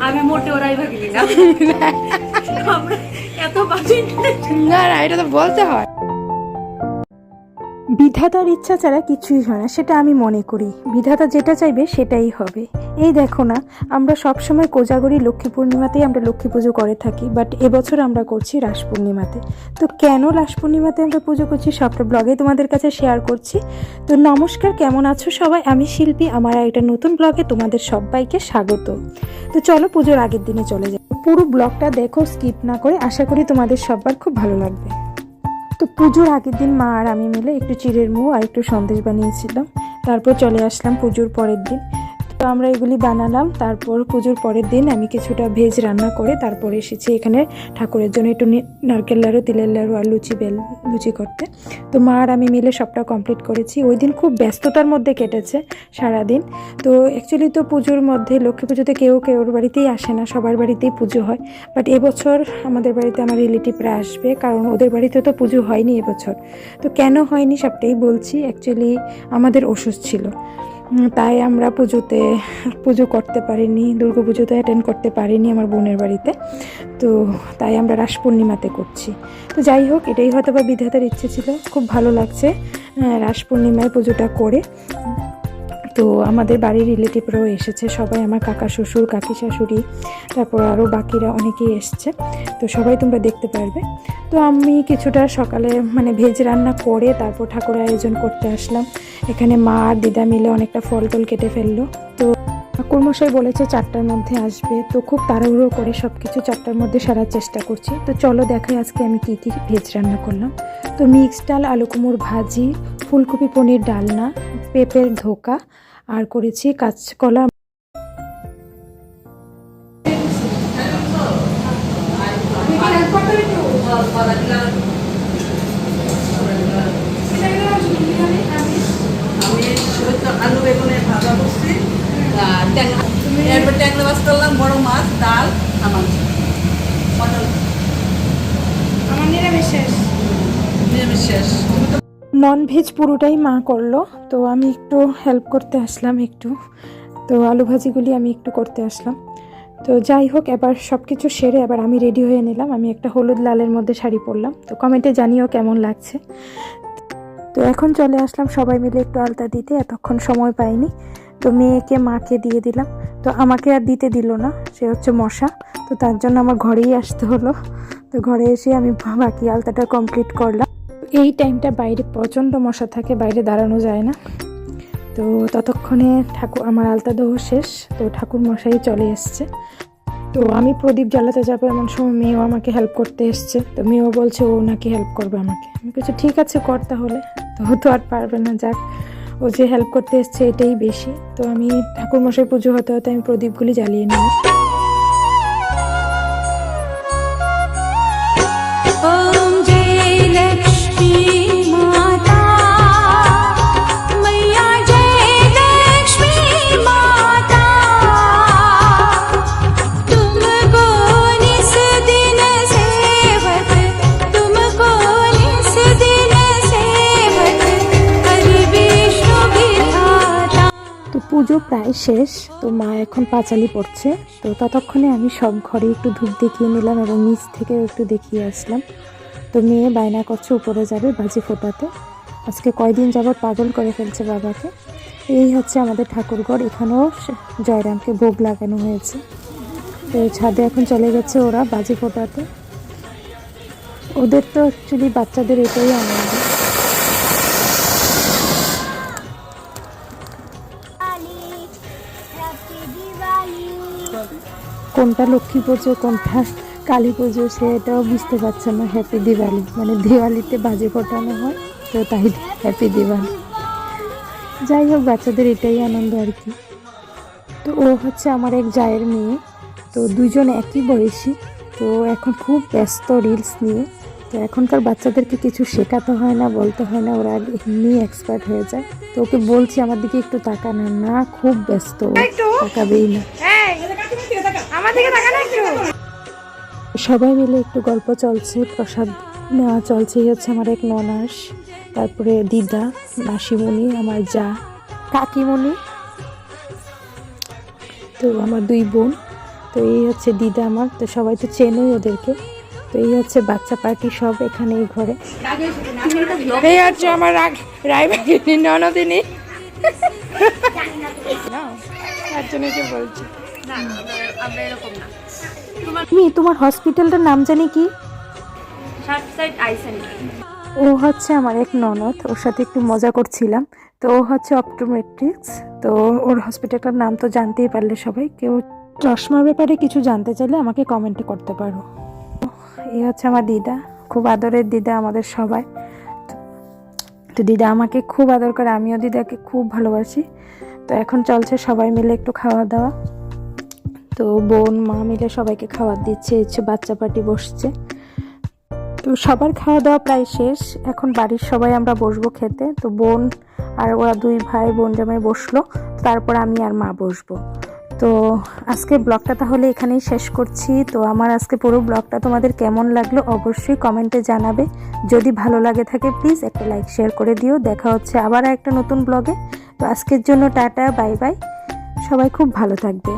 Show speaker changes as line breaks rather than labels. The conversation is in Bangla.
আমি মোটে ওরাই ভাগিনি না আমরা এত বাজে
না না, এটা তো বলতে হয়। বিধাতার ইচ্ছা ছাড়া কিছুই হয় না, সেটা আমি মনে করি। বিধাতা যেটা চাইবে সেটাই হবে। এই দেখো না, আমরা সবসময় কোজাগরি লক্ষ্মী পূর্ণিমাতেই আমরা লক্ষ্মী পুজো করে থাকি, বাট এবছর আমরা করছি রাস পূর্ণিমাতে। তো কেন রাস পূর্ণিমাতে আমরা পুজো করছি সবটা ব্লগে তোমাদের কাছে শেয়ার করছি। তো নমস্কার, কেমন আছো সবাই? আমি শিল্পী, আমার একটা নতুন ব্লগে তোমাদের সবাইকে স্বাগত। তো চলো পুজোর আগের দিনে চলে যাই। পুরো ব্লগটা দেখো, স্কিপ না করে। আশা করি তোমাদের সবার খুব ভালো লাগবে। তো পুজোর আগের দিন মা আর আমি মিলে একটু চিড়ের মুড়ো আর একটু সন্দেশ বানিয়েছিলাম। তারপর চলে আসলাম পুজোর পরের দিন। তো আমরা এগুলি বানালাম। তারপর পুজোর পরের দিন আমি কিছুটা ভেজ রান্না করে তারপরে এসেছি এখানে ঠাকুরের জন্য একটু নারকেল লাড়ু, তিলের লাড়ু আর লুচি করতে। তো মা আর আমি মিলে সবটা কমপ্লিট করেছি। ওই দিন খুব ব্যস্ততার মধ্যে কেটেছে সারাদিন। তো অ্যাকচুয়ালি তো পুজোর মধ্যে লক্ষ্মী পুজোতে কেউ ওর বাড়িতেই আসে না, সবার বাড়িতেই পুজো হয়। বাট এবছর আমাদের বাড়িতে আমার রিলেটিভরা আসবে, কারণ ওদের বাড়িতে তো পুজো হয়নি এবছর। তো কেন হয়নি সবটাই বলছি। অ্যাকচুয়ালি আমাদের অসুস্থ ছিল, তাই আমরা পুজো করতে পারিনি, দুর্গা পুজোতে অ্যাটেন্ড করতে পারিনি আমার বোনের বাড়িতে। তো তাই আমরা রাস পূর্ণিমাতে করছি। তো যাই হোক, এটাই হয়তো বা বিধাতার ইচ্ছে ছিল। খুব ভালো লাগছে রাস পূর্ণিমায় পুজোটা করে। তো আমাদের বাড়ির রিলেটিভরাও এসেছে সবাই, আমার কাকা শ্বশুর, কাকি শাশুড়ি, তারপর আরও বাকিরা অনেকেই এসছে। তো সবাই তোমরা দেখতে পারবে। তো আমি কিছুটা সকালে ভেজ রান্না করে তারপর ঠাকুরের আয়োজন করতে আসলাম। এখানে মা আর দিদা মিলে অনেকটা ফল টল কেটে ফেললো। তো ঠাকুরমশাই বলেছে 4টার মধ্যে আসবে। তো খুব তাড়াহুড়ো করে সব কিছু 4টার মধ্যে সারার চেষ্টা করছি। তো চলো দেখাই আজকে আমি কী কী ভেজ রান্না করলাম। তো মিক্সড ডাল, আলু কুমড়োর ভাজি, ফুলকপি পনির ডালনা, পেঁপের ধোকা, আর করেছি কাঁচকলা।
আলু বেগুনের ভাজা করছি, ট্যাংরা মাছ করলাম, বড় মাছ, ডাল, আমার নিরামিষ শেষ।
ননভেজ পুরোটাই মা করলো, তো আমি একটু হেল্প করতে আসলাম একটু। তো আলু ভাজিগুলি আমি একটু করতে আসলাম। তো যাই হোক, এবার সব কিছু সেরে এবার আমি রেডি হয়ে নিলাম। আমি একটা হলুদ লালের মধ্যে শাড়ি পরলাম। তো কমেন্টে জানিও কেমন লাগছে। তো এখন চলে আসলাম সবাই মিলে একটু আলতা দিতে, এতক্ষণ সময় পাইনি। তো মেয়েকে মাকে দিয়ে দিলাম। তো আমাকে আর দিতে দিল না, সে হচ্ছে মশা। তো তার জন্য আমার ঘরেই আসতে হলো। তো ঘরে এসে আমি বাকি আলতাটা কমপ্লিট করলাম। এই টাইমটা বাইরে প্রচণ্ড মশা থাকে, বাইরে দাঁড়ানো যায় না। তো ততক্ষণে আমার আলতা দেওয়া শেষ। তো ঠাকুর মশাই চলে এসছে। তো আমি প্রদীপ জ্বালাতে যাবো এমন সময় মেয়েও আমাকে হেল্প করতে এসছে। তো মেয়েও বলছে ও নাকি হেল্প করবে আমাকে। আমি বলছি ঠিক আছে কর তাহলে। তো ও তো আর পারবে না, যাক, ও যে হেল্প করতে এসছে এটাই বেশি। তো আমি ঠাকুর মশাই পুজো হতে হতে আমি প্রদীপগুলি জ্বালিয়ে নিলাম। পুজো প্রায় শেষ। তো মা এখন পাঁচালি পড়ছে। তো ততক্ষণে আমি সব ঘরে একটু ধূপ দেখিয়ে নিলাম এবং নিচ থেকেও একটু দেখিয়ে আসলাম। তো মেয়ে বায়না করছে উপরে যাবে বাজি ফোটাতে। আজকে কয়দিন যাবৎ পাগল করে ফেলছে বাবাকে। এই হচ্ছে আমাদের ঠাকুরঘর। এখানেও জয়রামকে ভোগ লাগানো হয়েছে। তো ছাদে এখন চলে গেছে ওরা বাজি ফোটাতে। ওদের তো অ্যাকচুয়ালি বাচ্চাদের এটাই আনন্দ। কোনটা লক্ষ্মী পুজো কোনটা কালী পুজো সেটাও বুঝতে পারছে না। হ্যাপি দিওয়ালি, দিওয়ালিতে বাজি ফোটানো হয়, তো তাই হ্যাপি দিওয়ালি। যাই হোক, বাচ্চাদের এটাই আনন্দ আর কি। তো ও হচ্ছে আমার এক জায়ের মেয়ে। তো দুইজন একই বয়সী। তো এখন খুব ব্যস্ত রিলস নিয়ে। তো এখনকার বাচ্চাদেরকে কিছু শেখাতে হয় না, বলতে হয় না, ওরা এমনি এক্সপার্ট হয়ে যায়। তো ওকে বলছি আমার দিকে একটু তাকানো না, খুব ব্যস্ত, তাকাবেই না। সবাই মিলে একটু গল্প চলছে, প্রসাদ নেওয়া চলছে। হচ্ছে আমার এক ননাস, তারপরে দিদা, মাসিমণি, আমার যা, কাকিমণি, তো আমার দুই বোন তো এই হচ্ছে দিদা আমার, তো সবাই তো চেনোই ওদেরকে। তো এই হচ্ছে বাচ্চা পার্টি সব এখানে এই ঘরে। এই হচ্ছে আমার রায়বাগিনী ননদিনী, তার জন্য যে বলছি।
না আমরা এরকম না।
তোমার হসপিটালটার নাম জানি কি?
Search side eye centre.
ও হচ্ছে আমার এক ননদ, ওর সাথে একটু মজা করছিলাম। তো ও হচ্ছে অপটোমেট্রিক্স, তো ওর হসপিটালটার নাম তো জানতেই পারলে সবাই। কেউ চশমার ব্যাপারে কিছু জানতে চাইলে আমাকে কমেন্টে করতে পারো। এই হচ্ছে আমার দিদা, খুব আদরের দিদা আমাদের সবাই। তো দিদা আমাকে খুব আদর করে, আমিও দিদাকে খুব ভালোবাসি। তো এখন চলছে সবাই মিলে একটু খাওয়া দাওয়া। তো বোন মা মিলে সবাইকে খাবার দিচ্ছে, হচ্ছে বাচ্চা পার্টি বসছে। তো সবার খাওয়া দাওয়া প্রায় শেষ, এখন বাড়ির সবাই আমরা বসবো খেতে। তো বোন আর ওরা দুই ভাই বোন জামাই বসলো, তারপর আমি আর মা বসবো। তো আজকে ব্লগটা তাহলে এখানেই শেষ করছি। তো আমার আজকে পুরো ব্লগটা তোমাদের কেমন লাগলো অবশ্যই কমেন্টে জানাবে। যদি ভালো লাগে থাকে প্লিজ একটা লাইক শেয়ার করে দিও। দেখা হচ্ছে আবার একটা নতুন ব্লগে। তো আজকের জন্য টাটা, বাই বাই, সবাই খুব ভালো থাকবে।